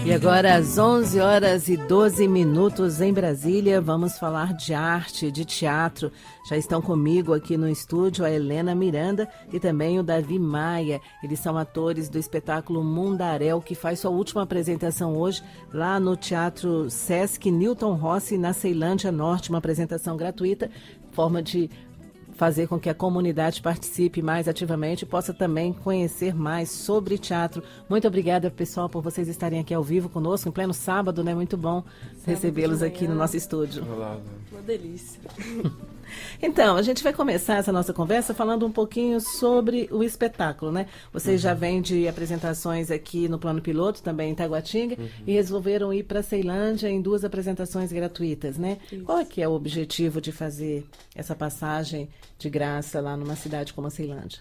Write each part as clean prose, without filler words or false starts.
E agora, às 11 horas e 12 minutos em Brasília, vamos falar de arte, de teatro. Já estão comigo aqui no estúdio a Helena Miranda e também o Davi Maia. Eles são atores do espetáculo Mundaréu, que faz sua última apresentação hoje lá no Teatro Sesc Newton Rossi, na Ceilândia Norte. Uma apresentação gratuita, forma de fazer com que a comunidade participe mais ativamente e possa também conhecer mais sobre teatro. Muito obrigada, pessoal, por vocês estarem aqui ao vivo conosco, em pleno sábado, né? Muito bom recebê-los aqui no nosso estúdio. Olá. Uma delícia. Então, a gente vai começar essa nossa conversa falando um pouquinho sobre o espetáculo, né? Vocês já vêm de apresentações aqui no Plano Piloto, também em Taguatinga, e resolveram ir para a Ceilândia em 2 apresentações gratuitas, né? Isso. Qual é que é o objetivo de fazer essa passagem de graça lá numa cidade como a Ceilândia?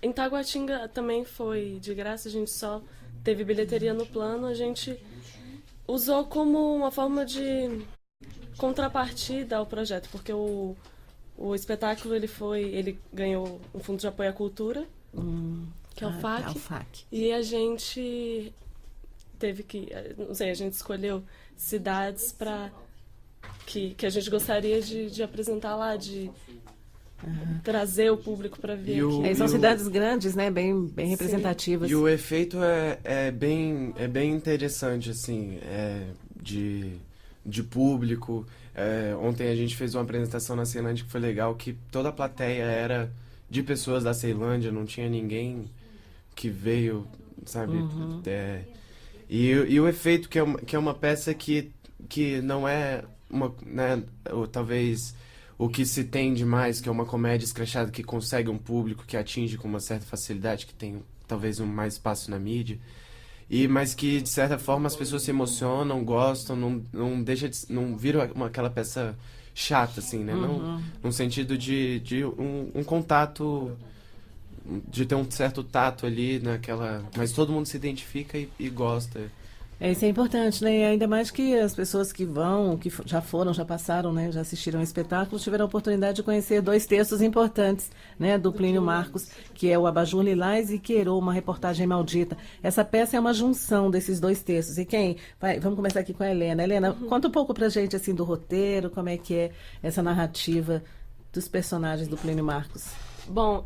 Em Taguatinga também foi de graça, a gente só teve bilheteria no plano, a gente usou como uma forma de contrapartida ao projeto, porque o espetáculo ele ganhou um fundo de apoio à cultura, que é o FAC, é o FAC. e a gente teve que, não sei, a gente escolheu cidades para que a gente gostaria de apresentar lá, de trazer o público para ver aqui. São cidades grandes, né? Bem representativas. E o efeito é bem interessante, assim, de público. Ontem a gente fez uma apresentação na Ceilândia que foi legal, que toda a plateia era de pessoas da Ceilândia, não tinha ninguém que veio, sabe? E o efeito, que é uma peça que não é uma, né, ou talvez o que se tem demais, que é uma comédia escrachada que consegue um público, que atinge com uma certa facilidade, que tem talvez mais espaço na mídia. Mas que, de certa forma, as pessoas se emocionam, gostam, não vira aquela peça chata, assim, né? Não, no sentido de um contato, de ter um certo tato ali naquela... Mas todo mundo se identifica e gosta. Isso é importante, né? E ainda mais que as pessoas que vão, que já foram, já passaram, né? Já assistiram ao espetáculo, tiveram a oportunidade de conhecer 2 textos importantes, né? Do Plínio Marcos, que é o Abajur Lilás e Queirô, uma reportagem maldita. Essa peça é uma junção desses 2 textos. E vamos começar aqui com a Helena. Helena, conta um pouco pra gente, assim, do roteiro, como é que é essa narrativa dos personagens do Plínio Marcos. Bom,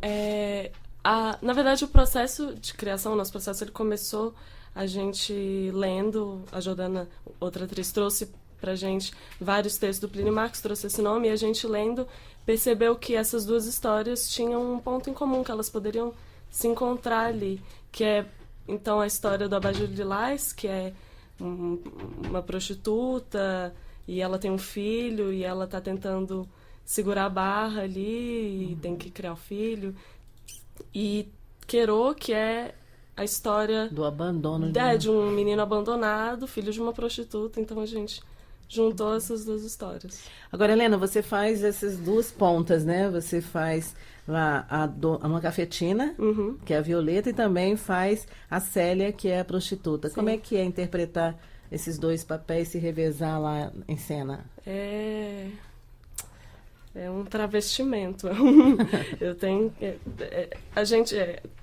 na verdade, o processo de criação, o nosso processo, ele começou a gente lendo, a Jordana, outra atriz, trouxe pra gente vários textos do Plínio Marcos, trouxe esse nome, e a gente lendo percebeu que essas 2 histórias tinham um ponto em comum, que elas poderiam se encontrar ali, que é, então, a história do Abajur Lilás, que é uma prostituta, e ela tem um filho, e ela tá tentando segurar a barra ali, e tem que criar um filho, e Queirô, que é a história do abandono de um menino abandonado, filho de uma prostituta. Então a gente juntou essas 2 histórias. Agora, Helena, você faz essas 2 pontas, né? Você faz lá uma cafetina, que é a Violeta, e também faz a Célia, que é a prostituta. Sim. Como é que é interpretar esses 2 papéis, se revezar lá em cena? É um travestimento. Eu tenho... a gente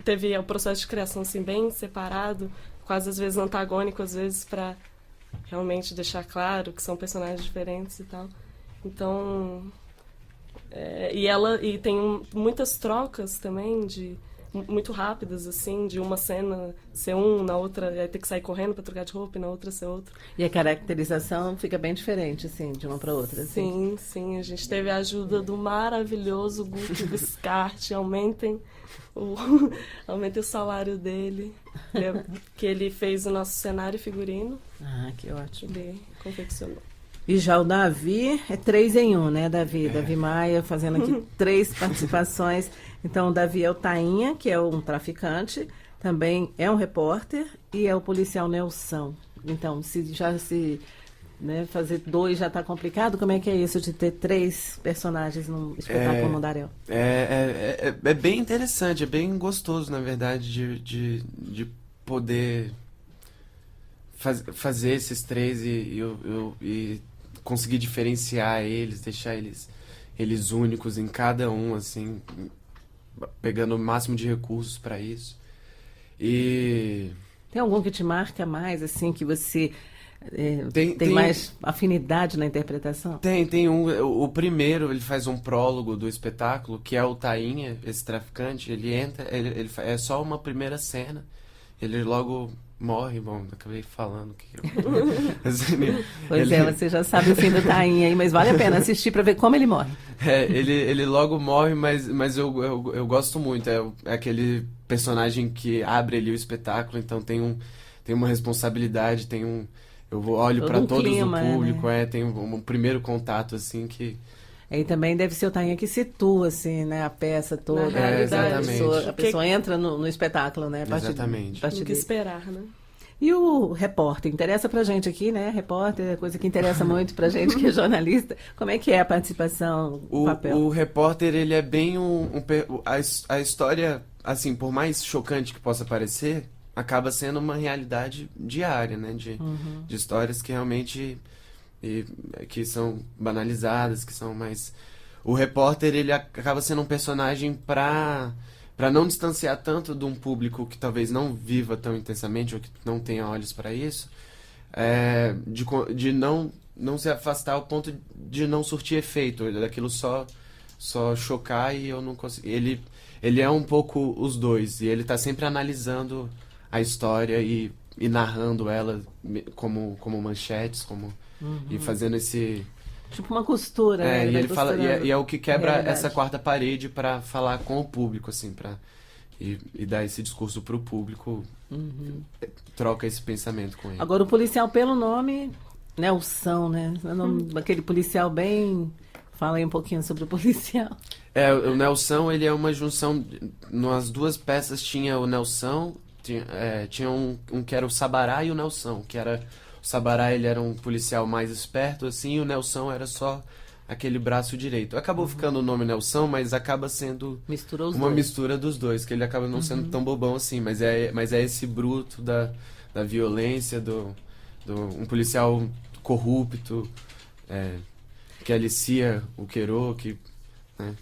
teve o processo de criação assim, bem separado, quase às vezes antagônico, às vezes para realmente deixar claro que são personagens diferentes e tal. Então... e tem muitas trocas também, muito rápidas, assim, de uma cena ser na outra ter que sair correndo para trocar de roupa, e na outra ser outro. E a caracterização fica bem diferente, assim, de uma para outra. Assim. Sim. A gente teve a ajuda do maravilhoso Guto Biscarte. Aumentem o salário dele, que ele fez o nosso cenário e figurino. Ah, que ótimo. Ele confeccionou. E já o Davi é 3 em 1, né, Davi? Davi Maia fazendo aqui 3 participações. Então, o Davi é o Tainha, que é um traficante, também é um repórter, e é o policial Nelson. Então, fazer 2 já está complicado, como é que é isso de ter 3 personagens num espetáculo Mundaréu? É bem interessante, é bem gostoso, na verdade, de poder fazer esses 3 e conseguir diferenciar eles, deixar eles únicos em cada um, assim, pegando o máximo de recursos para isso. Tem algum que te marca mais, assim, que você tem Tem mais afinidade na interpretação? tem o primeiro, ele faz um prólogo do espetáculo, que é o Tainha, esse traficante, ele entra, é só uma primeira cena, ele logo morre, bom, acabei falando que assim, Pois é, você já sabe o fim do Tainha aí, mas vale a pena assistir para ver como ele morre. ele logo morre, mas eu gosto muito, é aquele personagem que abre ali o espetáculo, então tem uma responsabilidade, olho Todo para um todos clima, o público, né? tem um primeiro contato, assim, que... Aí também deve ser o Tainha que situa, assim, né, a peça toda. Na realidade. Exatamente. A pessoa entra no espetáculo, né? Exatamente. A partir O que dele. esperar, né? E o repórter, interessa pra gente aqui, né? Repórter é coisa que interessa muito pra gente que é jornalista. Como é que é a participação, o papel? O repórter, ele é bem a história, assim, por mais chocante que possa parecer, acaba sendo uma realidade diária, né? De histórias que realmente que são banalizadas, que são mais... O repórter, ele acaba sendo um personagem para não distanciar tanto de um público que talvez não viva tão intensamente ou que não tenha olhos para isso, de não se afastar ao ponto de não surtir efeito, daquilo só chocar e eu não consigo... Ele é um pouco os dois, e ele está sempre analisando a história e narrando ela como manchetes, e fazendo esse... Tipo uma costura, né? E ele fala, e é o que quebra realidade. essa quarta parede para falar com o público, assim, e dar esse discurso pro público, troca esse pensamento com ele. Agora, o policial, pelo nome, Nelson, né? Aquele policial bem... Fala aí um pouquinho sobre o policial. O Nelson, ele é uma junção... Nas duas peças tinha o Nelson, tinha um que era o Sabará e o Nelson, que era... O Sabará, ele era um policial mais esperto, assim, e o Nelson era só aquele braço direito. Acabou ficando o nome Nelson, mas acaba sendo Misturou os uma dois. mistura dos dois, que ele acaba não sendo tão bobão assim, mas é esse bruto da violência, um policial corrupto, que alicia o Queiroz, né?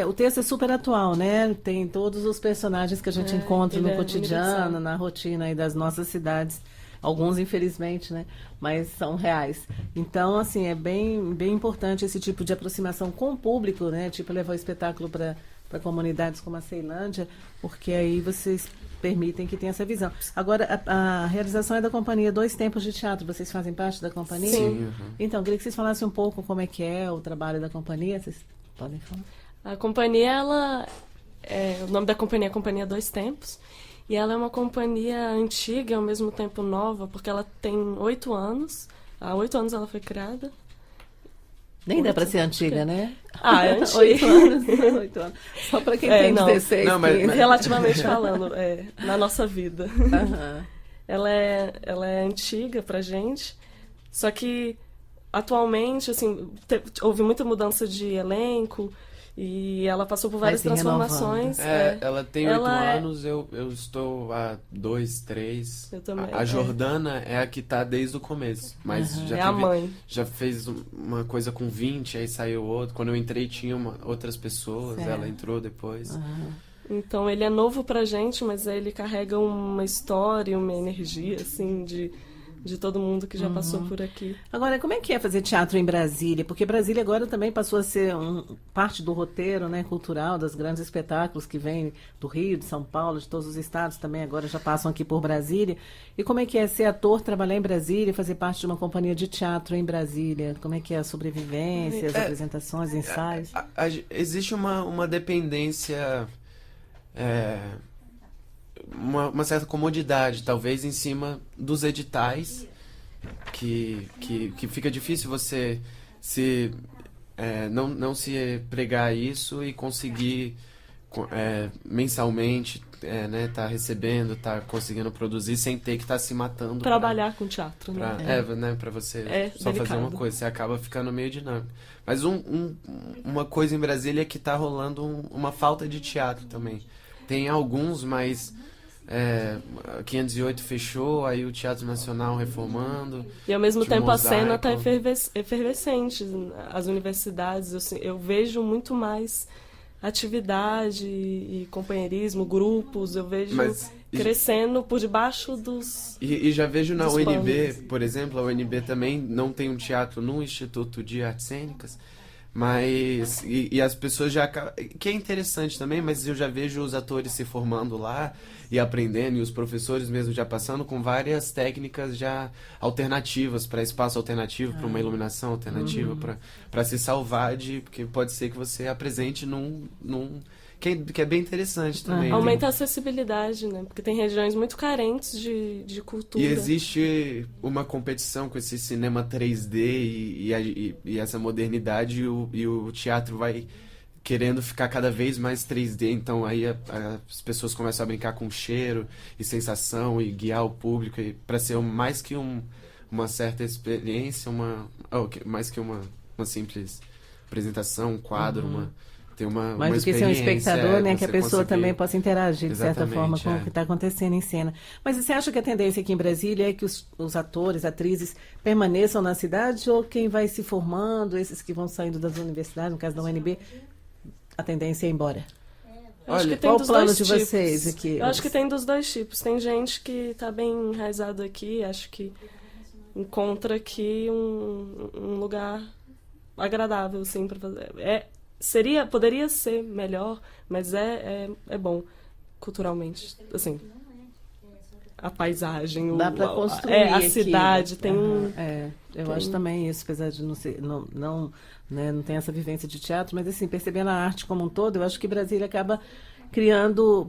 O texto é super atual, né? Tem todos os personagens que a gente encontra no ele é cotidiano, universal. na rotina aí das nossas cidades. Alguns, infelizmente, né? Mas são reais. Então, assim, é bem, bem importante esse tipo de aproximação com o público, né? Tipo, levar o espetáculo para comunidades como a Ceilândia, porque aí vocês permitem que tenha essa visão. Agora, a realização é da companhia Dois Tempos de Teatro. Vocês fazem parte da companhia? Sim. Então, queria que vocês falassem um pouco como é que é o trabalho da companhia. Vocês podem falar? A companhia, o nome da companhia é Companhia Dois Tempos. E ela é uma companhia antiga e ao mesmo tempo nova, porque ela tem 8 anos. Há 8 anos ela foi criada. Nem dá para ser antiga, né? É antiga. 8 anos. 8 anos. Só para quem tem não. 16, Não, mas- 15. Relativamente falando, na nossa vida. Aham. Ela é antiga pra gente, só que atualmente, assim, houve muita mudança de elenco e ela passou por várias se renovando. transformações. Ela tem 8 Ela anos, eu estou há 2, 3. Eu também, A Jordana é a que tá desde o começo, mas É a mãe. já fez uma coisa com 20, aí saiu outro. Quando eu entrei tinha outras pessoas, Certo. ela entrou depois. Então ele é novo pra gente, mas ele carrega uma história, uma energia, assim, de todo mundo que já passou por aqui. Agora, como é que é fazer teatro em Brasília? Porque Brasília agora também passou a ser parte do roteiro, né, cultural dos grandes espetáculos que vêm do Rio, de São Paulo, de todos os estados também agora já passam aqui por Brasília. E como é que é ser ator, trabalhar em Brasília, fazer parte de uma companhia de teatro em Brasília? Como é que é a sobrevivência, as apresentações, ensaios? Existe uma dependência, uma certa comodidade, talvez, em cima dos editais, que fica difícil você não se pregar isso e conseguir mensalmente tá recebendo, tá conseguindo produzir sem ter que estar se matando Trabalhar com teatro, né? pra você só delicado. fazer uma coisa, você acaba ficando meio dinâmico. Mas uma coisa em Brasília é que tá rolando uma falta de teatro também. Tem alguns, mas 508 fechou, aí o Teatro Nacional reformando. E ao mesmo Tinha tempo a cena está Mosaico. efervescente. As universidades, eu vejo muito mais atividade e companheirismo, grupos, eu vejo Mas- crescendo por debaixo dos... E já vejo na Dos UNB, panos. por exemplo, a UNB também não tem um teatro no Instituto de Artes Cênicas, mas e as pessoas já que é interessante também, mas eu já vejo os atores se formando lá e aprendendo, e os professores mesmo já passando com várias técnicas já alternativas para espaço alternativo, para uma iluminação alternativa, para se salvar de, porque pode ser que você apresente num que é bem interessante também. Aumenta a acessibilidade, né? Porque tem regiões muito carentes de cultura. E existe uma competição com esse cinema 3D e essa modernidade, e o teatro vai querendo ficar cada vez mais 3D, então aí as pessoas começam a brincar com cheiro e sensação e guiar o público para ser mais que uma certa experiência, mais que uma simples apresentação, um quadro, ter uma Mais do que ser um experiência, espectador, né? Que a você pessoa conseguir- também possa interagir, de certa Exatamente, forma, com o que está acontecendo em cena. Mas você acha que a tendência aqui em Brasília é que os atores, atrizes, permaneçam na cidade, ou quem vai se formando, esses que vão saindo das universidades, no caso da UNB, a tendência é ir embora? Eu acho Olha, que tem qual o dos plano dois de tipos. vocês aqui? Eu acho que tem dos dois tipos. Tem gente que está bem enraizado aqui, acho que encontra aqui um lugar agradável, assim, para fazer. Poderia ser melhor, mas é bom culturalmente, assim. A paisagem, Dá para construir a aqui, cidade, né? tem um... Eu acho também isso, apesar de não ser, não tem essa vivência de teatro, mas assim, percebendo a arte como um todo, eu acho que Brasília acaba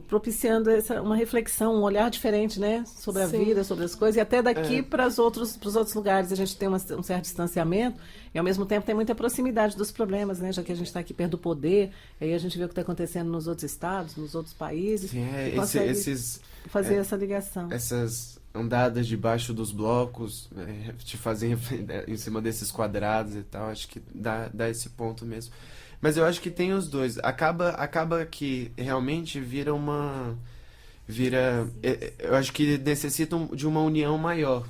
propiciando uma reflexão, um olhar diferente, né, sobre a Sim. vida, sobre as coisas, e até daqui para os outros lugares a gente tem um certo distanciamento, e ao mesmo tempo tem muita proximidade dos problemas, né, já que a gente está aqui perto do poder, e aí a gente vê o que está acontecendo nos outros estados, nos outros países, Sim, e consegue esses fazer essa ligação. essas andadas debaixo dos blocos, te fazem em cima desses quadrados e tal, acho que dá esse ponto mesmo. Mas eu acho que tem os dois. Acaba que realmente eu acho que necessitam de uma união maior.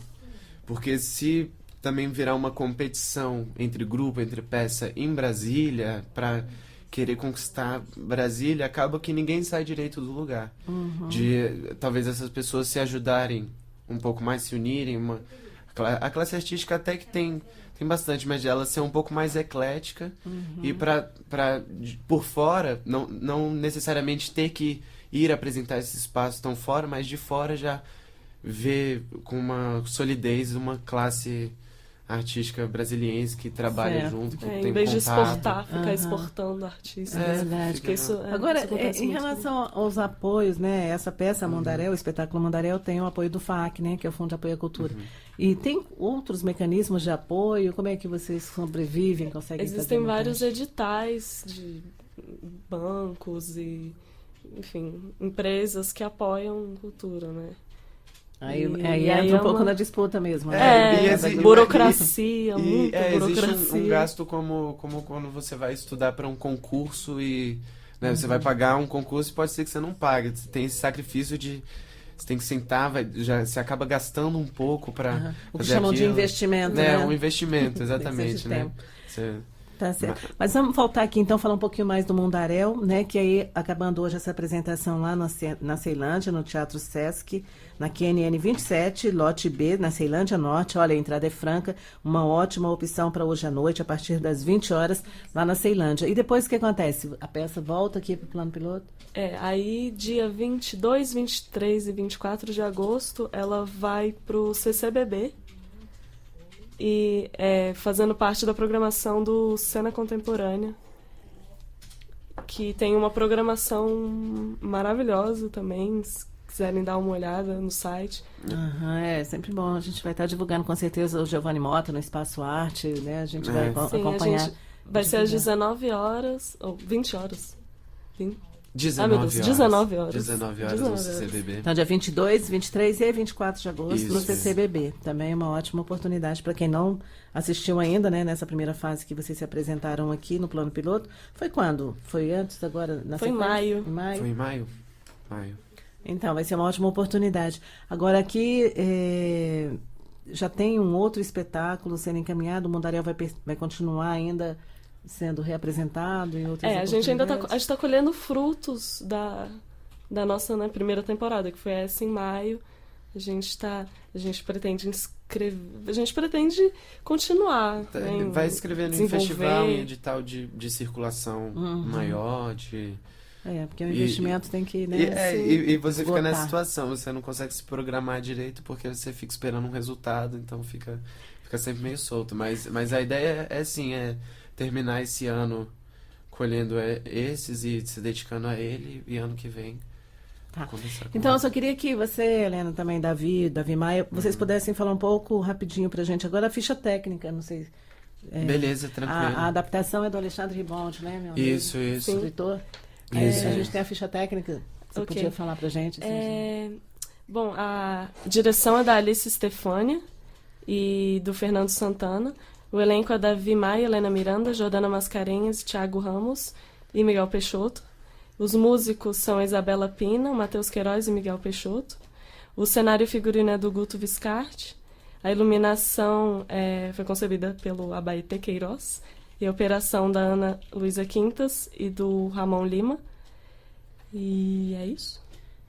Porque se também virar uma competição entre grupo, entre peça em Brasília, para querer conquistar Brasília, acaba que ninguém sai direito do lugar. De talvez essas pessoas se ajudarem um pouco mais, se unirem. A classe artística até que tem bastante, mas ela ser um pouco mais eclética e por fora, não necessariamente ter que ir apresentar esse espaço tão fora, mas de fora já ver com uma solidez uma classe artística brasiliense que trabalha Certo. junto, que tem Em vez de contato. exportar, ficar exportando artistas. É verdade. Porque isso, Agora, isso acontece em muito. relação aos apoios, né? Essa peça, Mundaréu, o espetáculo Mundaréu, tem o apoio do FAC, né? Que é o Fundo de Apoio à Cultura. E tem outros mecanismos de apoio? Como é que vocês sobrevivem, conseguem Existem fazer vários montagem? editais de bancos e, enfim, empresas que apoiam cultura, né? Aí E entra aí um é pouco uma- na disputa mesmo. Burocracia, E muita existe burocracia. um gasto como quando você vai estudar para um concurso e você vai pagar um concurso e pode ser que você não pague. Você tem esse sacrifício de você tem que sentar, você acaba gastando um pouco para O que chamam de investimento, né? Um investimento, exatamente, Tem que ser de né? tempo. Você- Tá certo. Mas vamos voltar aqui, então, falar um pouquinho mais do Mundaréu, né? Que aí, acabando hoje essa apresentação lá na Ceilândia, no Teatro Sesc, na QNN 27, lote B, na Ceilândia Norte. Olha, a entrada é franca, uma ótima opção para hoje à noite, a partir das 20 horas, lá na Ceilândia. E depois o que acontece? A peça volta aqui para o plano piloto? Aí dia 22, 23 e 24 de agosto, ela vai pro CCBB, e fazendo parte da programação do Cena Contemporânea, que tem uma programação maravilhosa também, se quiserem dar uma olhada no site. É sempre bom. A gente vai estar divulgando com certeza o Giovanni Mota no Espaço Arte, né? A gente vai Sim, acompanhar. a gente vai ser às 19 horas, ou 20 horas. 19 meu Deus, 19 horas. 19 horas no CCBB. Então, dia 22, 23 e 24 de agosto no Isso. CCBB. Também é uma ótima oportunidade para quem não assistiu ainda, né? Nessa primeira fase que vocês se apresentaram aqui no plano piloto. Foi quando? Foi antes, agora? Foi em maio. Em maio? Foi em maio? Maio. Então, vai ser uma ótima oportunidade. Agora, aqui já tem um outro espetáculo sendo encaminhado. O Mundaréu vai continuar ainda sendo reapresentado em outras A gente ainda oportunidades? está colhendo frutos da nossa, né, primeira temporada, que foi essa em maio. A gente pretende a gente pretende continuar. Né, Vai escrevendo em festival, em edital de circulação maior, porque o investimento tem que, né, e você esgotar. fica nessa situação, você não consegue se programar direito porque você fica esperando um resultado, então fica sempre meio solto. Mas a ideia é terminar esse ano colhendo esses e se dedicando a ele, e ano que vem começar com Então, eu só queria que você, Helena, também, Davi Maia, vocês pudessem falar um pouco rapidinho pra gente agora a ficha técnica, não sei. Beleza, tranquilo. A adaptação é do Alexandre Ribonte, né, meu amigo? Isso. Escritor. A gente tem a ficha técnica. Você podia falar pra gente? Bom, a direção é da Alice Stefânia e do Fernando Santana. O elenco é Davi Maia, Helena Miranda, Jordana Mascarenhas, Thiago Ramos e Miguel Peixoto. Os músicos são Isabela Pina, Matheus Queiroz e Miguel Peixoto. O cenário e figurino é do Guto Viscardi. A iluminação foi concebida pelo Abaete Queiroz. E a operação da Ana Luísa Quintas e do Ramon Lima. E é isso.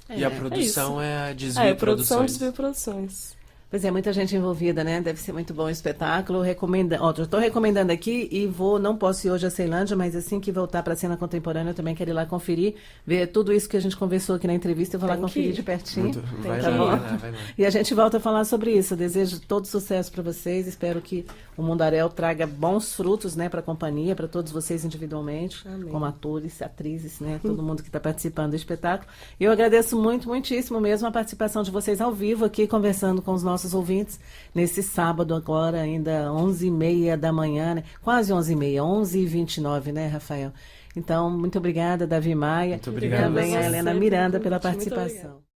E a produção é a Desvio produção Produções. Desvio Produções. Pois é, muita gente envolvida, né? Deve ser muito bom o espetáculo. Eu estou recomendando aqui e não posso ir hoje a Ceilândia, mas assim que voltar para a cena contemporânea, eu também quero ir lá conferir, ver tudo isso que a gente conversou aqui na entrevista, eu vou lá conferir de pertinho. Vai Tá lá. E a gente volta a falar sobre isso. Eu desejo todo sucesso para vocês. Espero que o Mundaréu traga bons frutos, né, para a companhia, para todos vocês individualmente, como atores, atrizes, né, todo mundo que está participando do espetáculo. E eu agradeço muitíssimo mesmo a participação de vocês ao vivo aqui, conversando com os nossos ouvintes nesse sábado agora, ainda 11h30 da manhã, né? Quase 11h30, 11h29, né, Rafael? Então, muito obrigada, Davi Maia. Muito obrigado. Também a Helena Miranda pela Muito participação.